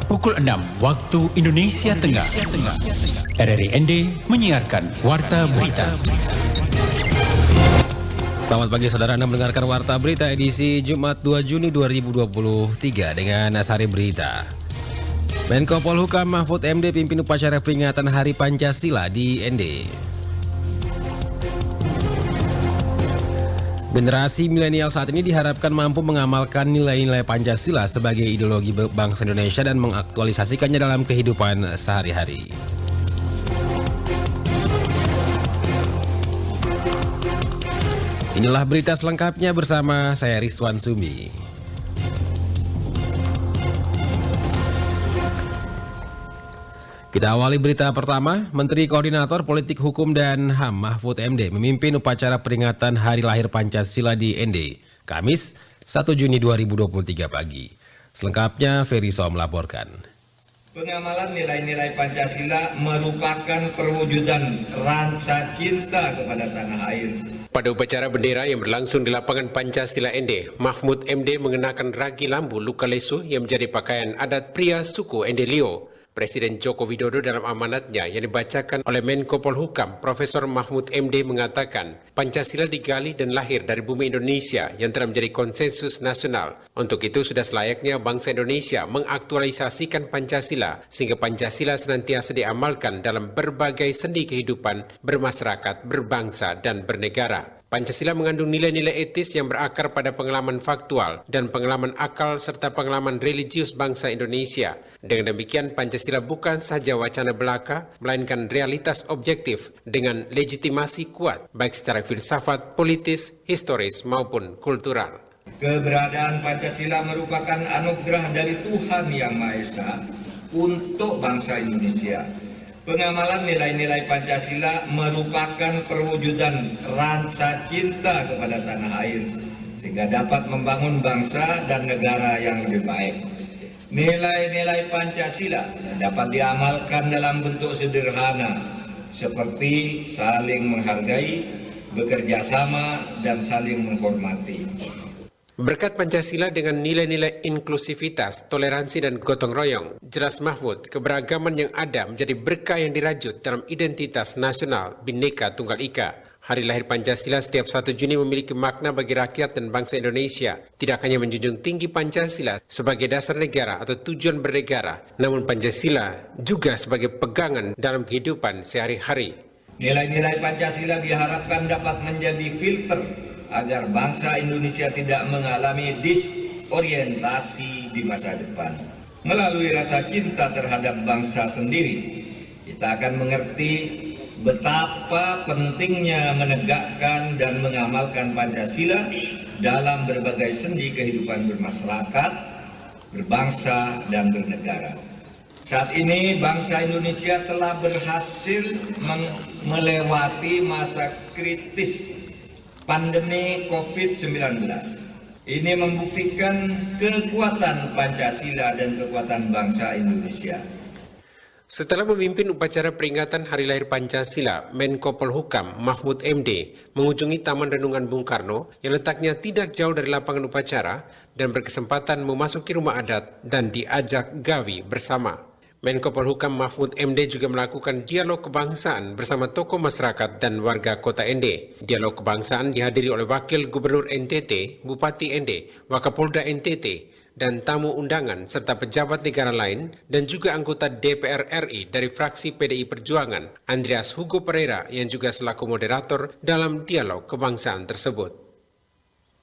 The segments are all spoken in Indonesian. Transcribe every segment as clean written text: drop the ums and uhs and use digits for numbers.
Pukul 6 waktu Indonesia Tengah. RRI ND menyiarkan Warta Berita. Selamat pagi saudara, Anda mendengarkan Warta Berita edisi Jumat 2 Juni 2023 dengan Nasari Berita. Menko Polhukam Mahfud MD pimpin upacara peringatan Hari Pancasila di ND. Generasi milenial saat ini diharapkan mampu mengamalkan nilai-nilai Pancasila sebagai ideologi bangsa Indonesia dan mengaktualisasikannya dalam kehidupan sehari-hari. Inilah berita selengkapnya bersama saya Rizwan Sumbi. Kita awali berita pertama. Menteri Koordinator Politik Hukum dan HAM Mahfud MD memimpin upacara peringatan Hari Lahir Pancasila di ND, Kamis 1 Juni 2023 pagi. Selengkapnya Ferry So melaporkan. Pengamalan nilai-nilai Pancasila merupakan perwujudan rasa cinta kepada tanah air. Pada upacara bendera yang berlangsung di lapangan Pancasila ND, Mahfud MD mengenakan ragi lambu luka lesu yang menjadi pakaian adat pria suku ND Lio. Presiden Joko Widodo dalam amanatnya yang dibacakan oleh Menko Polhukam, Profesor Mahfud MD mengatakan, Pancasila digali dan lahir dari bumi Indonesia yang telah menjadi konsensus nasional. Untuk itu sudah selayaknya bangsa Indonesia mengaktualisasikan Pancasila sehingga Pancasila senantiasa diamalkan dalam berbagai sendi kehidupan bermasyarakat, berbangsa dan bernegara. Pancasila mengandung nilai-nilai etis yang berakar pada pengalaman faktual dan pengalaman akal serta pengalaman religius bangsa Indonesia. Dengan demikian, Pancasila bukan sahaja wacana belaka, melainkan realitas objektif dengan legitimasi kuat, baik secara filsafat, politis, historis maupun kultural. Keberadaan Pancasila merupakan anugerah dari Tuhan Yang Maha Esa untuk bangsa Indonesia. Pengamalan nilai-nilai Pancasila merupakan perwujudan rasa cinta kepada tanah air, sehingga dapat membangun bangsa dan negara yang lebih baik. Nilai-nilai Pancasila dapat diamalkan dalam bentuk sederhana, seperti saling menghargai, bekerja sama, dan saling menghormati. Berkat Pancasila dengan nilai-nilai inklusivitas, toleransi dan gotong royong, jelas Mahfud, keberagaman yang ada menjadi berkah yang dirajut dalam identitas nasional Bhinneka Tunggal Ika. Hari lahir Pancasila setiap 1 Juni memiliki makna bagi rakyat dan bangsa Indonesia. Tidak hanya menjunjung tinggi Pancasila sebagai dasar negara atau tujuan bernegara, namun Pancasila juga sebagai pegangan dalam kehidupan sehari-hari. Nilai-nilai Pancasila diharapkan dapat menjadi filter agar bangsa Indonesia tidak mengalami disorientasi di masa depan. Melalui rasa cinta terhadap bangsa sendiri, kita akan mengerti betapa pentingnya menegakkan dan mengamalkan Pancasila dalam berbagai sendi kehidupan bermasyarakat, berbangsa, dan bernegara. Saat ini bangsa Indonesia telah berhasil melewati masa kritis pandemi COVID-19. Ini membuktikan kekuatan Pancasila dan kekuatan bangsa Indonesia. Setelah memimpin upacara peringatan Hari Lahir Pancasila, Menko Polhukam Mahfud MD mengunjungi Taman Renungan Bung Karno yang letaknya tidak jauh dari lapangan upacara dan berkesempatan memasuki rumah adat dan diajak gawi bersama. Menko Polhukam Mahfud MD juga melakukan dialog kebangsaan bersama tokoh masyarakat dan warga kota ND. Dialog kebangsaan dihadiri oleh Wakil Gubernur NTT, Bupati ND, Wakapolda NTT, dan tamu undangan serta pejabat negara lain dan juga anggota DPR RI dari fraksi PDI Perjuangan, Andreas Hugo Pereira yang juga selaku moderator dalam dialog kebangsaan tersebut.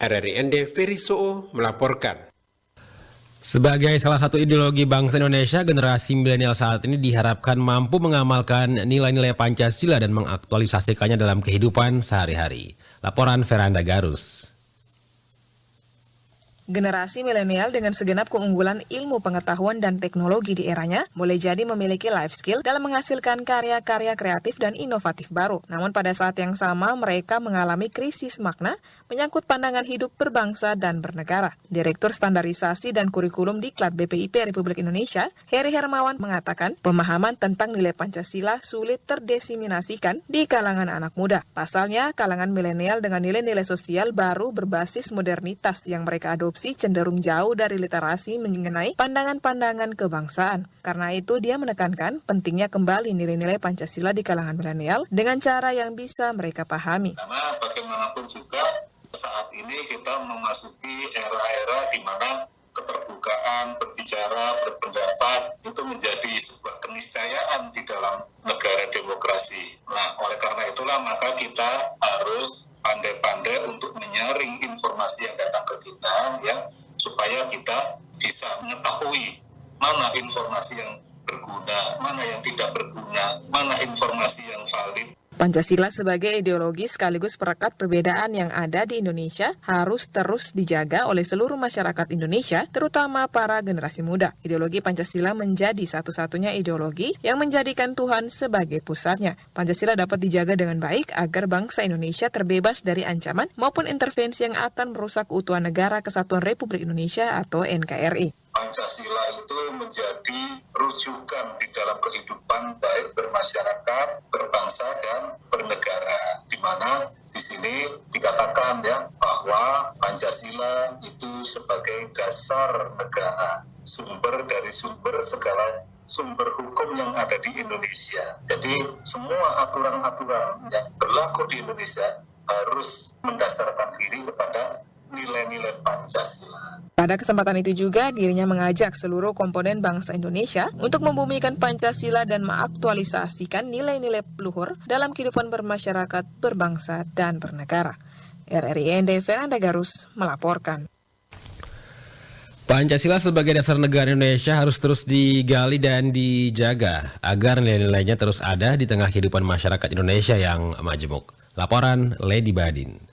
RRI ND Ferry So melaporkan. Sebagai salah satu ideologi bangsa Indonesia, generasi milenial saat ini diharapkan mampu mengamalkan nilai-nilai Pancasila dan mengaktualisasikannya dalam kehidupan sehari-hari. Laporan Veranda Garus. Generasi milenial dengan segenap keunggulan ilmu pengetahuan dan teknologi di eranya boleh jadi memiliki life skill dalam menghasilkan karya-karya kreatif dan inovatif baru. Namun pada saat yang sama mereka mengalami krisis makna menyangkut pandangan hidup berbangsa dan bernegara. Direktur Standarisasi dan Kurikulum Diklat BPIP Republik Indonesia, Heri Hermawan mengatakan pemahaman tentang nilai Pancasila sulit terdesiminasikan di kalangan anak muda. Pasalnya, kalangan milenial dengan nilai-nilai sosial baru berbasis modernitas yang mereka adopsi cenderung jauh dari literasi mengenai pandangan-pandangan kebangsaan. Karena itu, dia menekankan pentingnya kembali nilai-nilai Pancasila di kalangan milenial dengan cara yang bisa mereka pahami. Karena bagaimanapun juga saat ini kita memasuki era-era di mana keterbukaan, berbicara, berpendapat itu menjadi sebuah keniscayaan di dalam negara demokrasi. Nah, oleh karena itulah maka kita harus pandai-pandai untuk menyaring informasi yang datang ke kita, ya, supaya kita bisa mengetahui mana informasi yang berguna, mana yang tidak berguna, mana informasi yang valid. Pancasila sebagai ideologi sekaligus perekat perbedaan yang ada di Indonesia harus terus dijaga oleh seluruh masyarakat Indonesia, terutama para generasi muda. Ideologi Pancasila menjadi satu-satunya ideologi yang menjadikan Tuhan sebagai pusatnya. Pancasila dapat dijaga dengan baik agar bangsa Indonesia terbebas dari ancaman maupun intervensi yang akan merusak keutuhan negara Kesatuan Republik Indonesia atau NKRI. Pancasila itu menjadi rujukan di dalam kehidupan baik bermasyarakat, berbangsa, dan bernegara. Di mana di sini dikatakan ya bahwa Pancasila itu sebagai dasar negara, sumber dari segala sumber hukum yang ada di Indonesia. Jadi semua aturan-aturan yang berlaku di Indonesia harus mendasarkan diri kepada nilai-nilai Pancasila. Pada kesempatan itu juga dirinya mengajak seluruh komponen bangsa Indonesia untuk membumikan Pancasila dan mengaktualisasikan nilai-nilai luhur dalam kehidupan bermasyarakat, berbangsa, dan bernegara. RRI ND Veranda Garus melaporkan. Pancasila sebagai dasar negara Indonesia harus terus digali dan dijaga agar nilai-nilainya terus ada di tengah kehidupan masyarakat Indonesia yang majemuk. Laporan Lady Badin.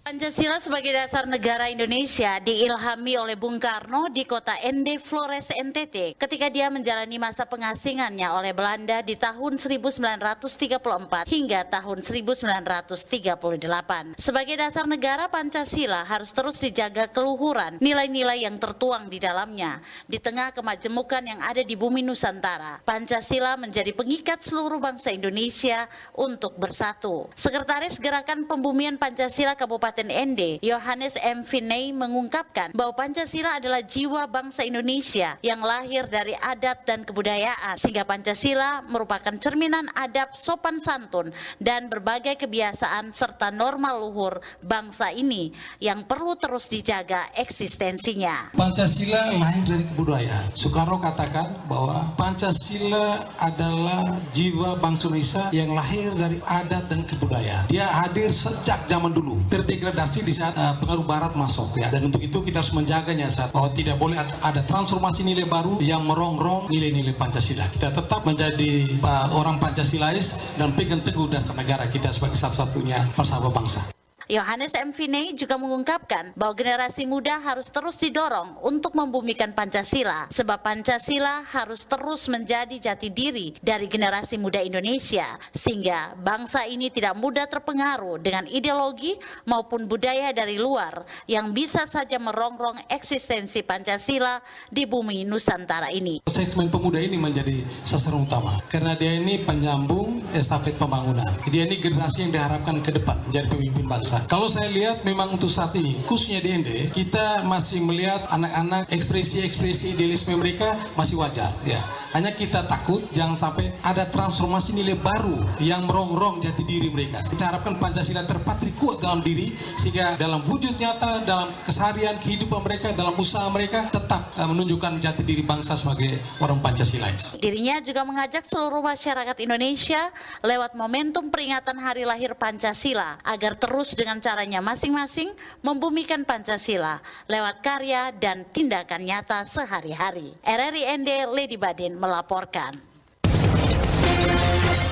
Pancasila sebagai dasar negara Indonesia diilhami oleh Bung Karno di kota Ende Flores, NTT ketika dia menjalani masa pengasingannya oleh Belanda di tahun 1934 hingga tahun 1938. Sebagai dasar negara, Pancasila harus terus dijaga keluhuran nilai-nilai yang tertuang di dalamnya. Di tengah kemajemukan yang ada di bumi Nusantara, Pancasila menjadi pengikat seluruh bangsa Indonesia untuk bersatu. Sekretaris Gerakan Pembumian Pancasila Kabupaten Ende, Yohanes M. Vinay mengungkapkan bahwa Pancasila adalah jiwa bangsa Indonesia yang lahir dari adat dan kebudayaan, sehingga Pancasila merupakan cerminan adab, sopan santun, dan berbagai kebiasaan serta norma luhur bangsa ini yang perlu terus dijaga eksistensinya. Pancasila lahir dari kebudayaan. Soekarno katakan bahwa Pancasila adalah jiwa bangsa Indonesia yang lahir dari adat dan kebudayaan. Dia hadir sejak zaman dulu, terdegradasi di saat pengaruh barat masuk ya, dan untuk itu kita harus menjaganya saat bahwa tidak boleh ada transformasi nilai baru yang merongrong nilai-nilai Pancasila. Kita tetap menjadi orang Pancasilais dan pegang teguh dasar negara kita sebagai satu-satunya falsafah bangsa. Yohanes M. Vinay juga mengungkapkan bahwa generasi muda harus terus didorong untuk membumikan Pancasila, sebab Pancasila harus terus menjadi jati diri dari generasi muda Indonesia, sehingga bangsa ini tidak mudah terpengaruh dengan ideologi maupun budaya dari luar yang bisa saja merongrong eksistensi Pancasila di bumi Nusantara ini. Segmen pemuda ini menjadi sasaran utama, karena dia ini penyambung estafet pembangunan. Dia ini generasi yang diharapkan ke depan menjadi pemimpin bangsa. Kalau saya lihat memang untuk saat ini, khususnya di Ende, kita masih melihat anak-anak ekspresi-ekspresi idealisme mereka masih wajar. Ya, hanya kita takut jangan sampai ada transformasi nilai baru yang merongrong jati diri mereka. Kita harapkan Pancasila terpatri kuat dalam diri, sehingga dalam wujud nyata, dalam keseharian kehidupan mereka, dalam usaha mereka tetap menunjukkan jati diri bangsa sebagai orang Pancasilais. Dirinya juga mengajak seluruh masyarakat Indonesia lewat momentum peringatan hari lahir Pancasila agar terus dengan caranya masing-masing membumikan Pancasila lewat karya dan tindakan nyata sehari-hari. RRI ND Lady Badin melaporkan.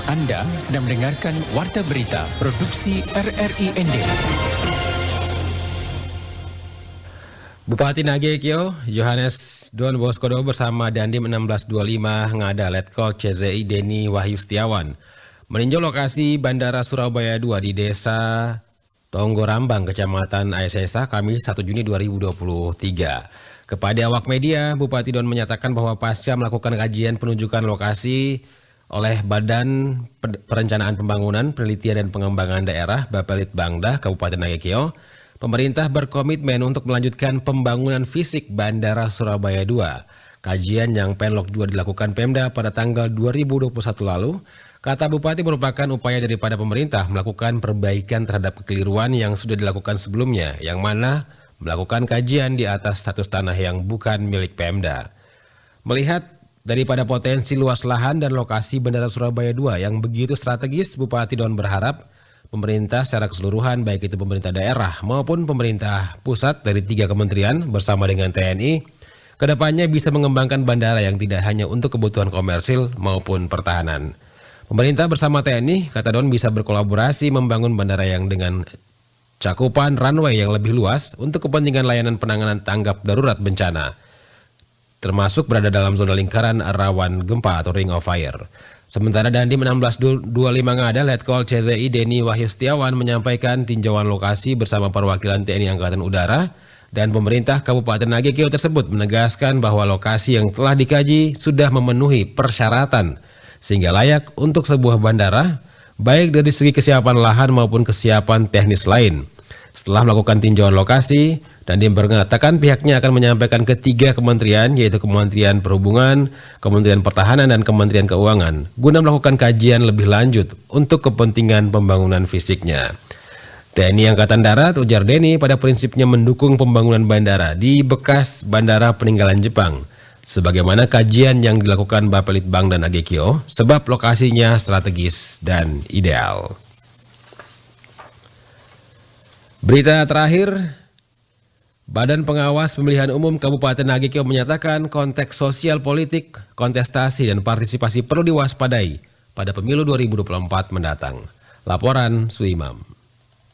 Anda sedang mendengarkan Warta Berita Produksi RRI ND. Bupati Nagekyo, Johannes Don Boskodo bersama Dandim 1625 ngada Letkol CZI Deni Wahyu Setiawan meninjau lokasi Bandara Surabaya 2 di Desa Tonggorambang, Kecamatan Ayasesa, Kamis 1 Juni 2023. Kepada awak media, Bupati Don menyatakan bahwa pasca melakukan kajian penunjukan lokasi oleh Badan Perencanaan Pembangunan, Penelitian dan Pengembangan Daerah Bapelitbangda Kabupaten Nagekeo, pemerintah berkomitmen untuk melanjutkan pembangunan fisik Bandara Surabaya II. Kajian yang Penlok 2 dilakukan Pemda pada tanggal 2021 lalu, kata Bupati merupakan upaya daripada pemerintah melakukan perbaikan terhadap kekeliruan yang sudah dilakukan sebelumnya, yang mana melakukan kajian di atas status tanah yang bukan milik Pemda. Melihat daripada potensi luas lahan dan lokasi Bandara Surabaya II yang begitu strategis, Bupati Don berharap pemerintah secara keseluruhan, baik itu pemerintah daerah maupun pemerintah pusat dari 3 kementerian bersama dengan TNI, kedepannya bisa mengembangkan bandara yang tidak hanya untuk kebutuhan komersil maupun pertahanan. Pemerintah bersama TNI, kata Don, bisa berkolaborasi membangun bandara yang dengan cakupan runway yang lebih luas untuk kepentingan layanan penanganan tanggap darurat bencana, termasuk berada dalam zona lingkaran rawan gempa atau ring of fire. Sementara Dandim 1625 Ngada, Letkol CZI Denny Wahyu Setiawan menyampaikan tinjauan lokasi bersama perwakilan TNI Angkatan Udara dan pemerintah Kabupaten Nagekeo tersebut menegaskan bahwa lokasi yang telah dikaji sudah memenuhi persyaratan sehingga layak untuk sebuah bandara, baik dari segi kesiapan lahan maupun kesiapan teknis lain. Setelah melakukan tinjauan lokasi, Dandim mengatakan pihaknya akan menyampaikan ke 3 kementerian, yaitu Kementerian Perhubungan, Kementerian Pertahanan, dan Kementerian Keuangan, guna melakukan kajian lebih lanjut untuk kepentingan pembangunan fisiknya. TNI Angkatan Darat, ujar Denny, pada prinsipnya mendukung pembangunan bandara di bekas bandara peninggalan Jepang, sebagaimana kajian yang dilakukan Bapelitbang dan Nagekeo, sebab lokasinya strategis dan ideal. Berita terakhir, Badan Pengawas Pemilihan Umum Kabupaten Nagekeo menyatakan konteks sosial politik, kontestasi dan partisipasi perlu diwaspadai pada pemilu 2024 mendatang. Laporan Suimam.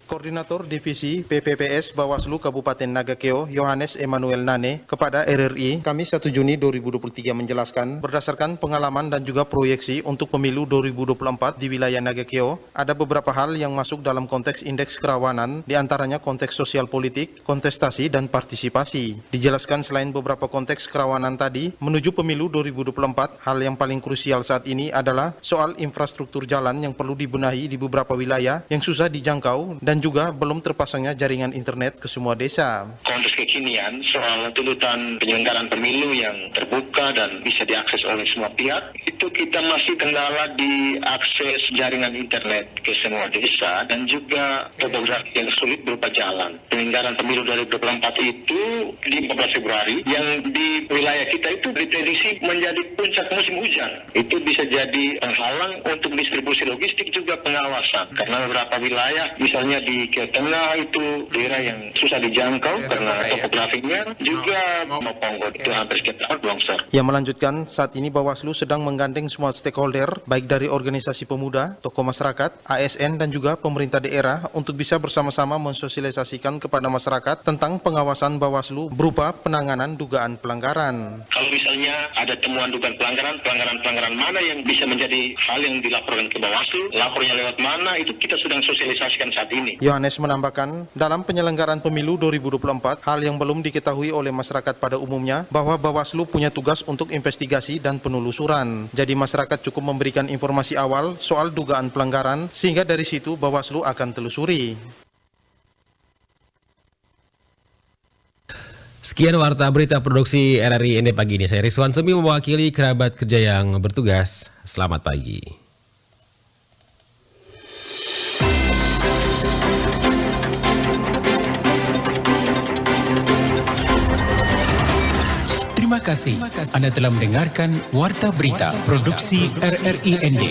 Koordinator Divisi PPPS Bawaslu Kabupaten Nagekeo, Yohanes Emmanuel Nane, kepada RRI, Kamis 1 Juni 2023 menjelaskan, berdasarkan pengalaman dan juga proyeksi untuk pemilu 2024 di wilayah Nagekeo, ada beberapa hal yang masuk dalam konteks indeks kerawanan, diantaranya konteks sosial politik, kontestasi, dan partisipasi. Dijelaskan selain beberapa konteks kerawanan tadi, menuju pemilu 2024, hal yang paling krusial saat ini adalah soal infrastruktur jalan yang perlu dibenahi di beberapa wilayah yang susah dijangkau dan juga belum terpasangnya jaringan internet ke semua desa. Konteks kekinian soal tuntutan penyelenggaraan pemilu yang terbuka dan bisa diakses oleh semua pihak, itu kita masih kendala di akses jaringan internet ke semua desa dan juga topografi yang sulit berupa jalan. Penyelenggaraan pemilu 2024 itu di 14 Februari yang di wilayah kita itu diprediksi menjadi puncak musim hujan. Itu bisa jadi penghalang untuk distribusi logistik juga pengawasan. Karena beberapa wilayah, misalnya di Tengah itu daerah yang susah dijangkau karena topografinya, juga Moponggo itu hampir setiap tahun longsor. Ia melanjutkan, saat ini Bawaslu sedang menggandeng semua stakeholder, baik dari organisasi pemuda, tokoh masyarakat, ASN, dan juga pemerintah daerah untuk bisa bersama-sama mensosialisasikan kepada masyarakat tentang pengawasan Bawaslu berupa penanganan dugaan pelanggaran. Kalau misalnya ada temuan dugaan pelanggaran mana yang bisa menjadi hal yang dilaporkan ke Bawaslu, lapornya lewat mana, itu kita sedang sosialisasikan saat ini. Yohanes menambahkan, dalam penyelenggaraan pemilu 2024, hal yang belum diketahui oleh masyarakat pada umumnya bahwa Bawaslu punya tugas untuk investigasi dan penelusuran. Jadi masyarakat cukup memberikan informasi awal soal dugaan pelanggaran, sehingga dari situ Bawaslu akan telusuri. Sekian warta berita produksi RRI ND pagi ini. Saya Rizwan Semi mewakili kerabat kerja yang bertugas. Selamat pagi. Terima kasih. Anda telah mendengarkan Warta Berita Produksi RRI ND.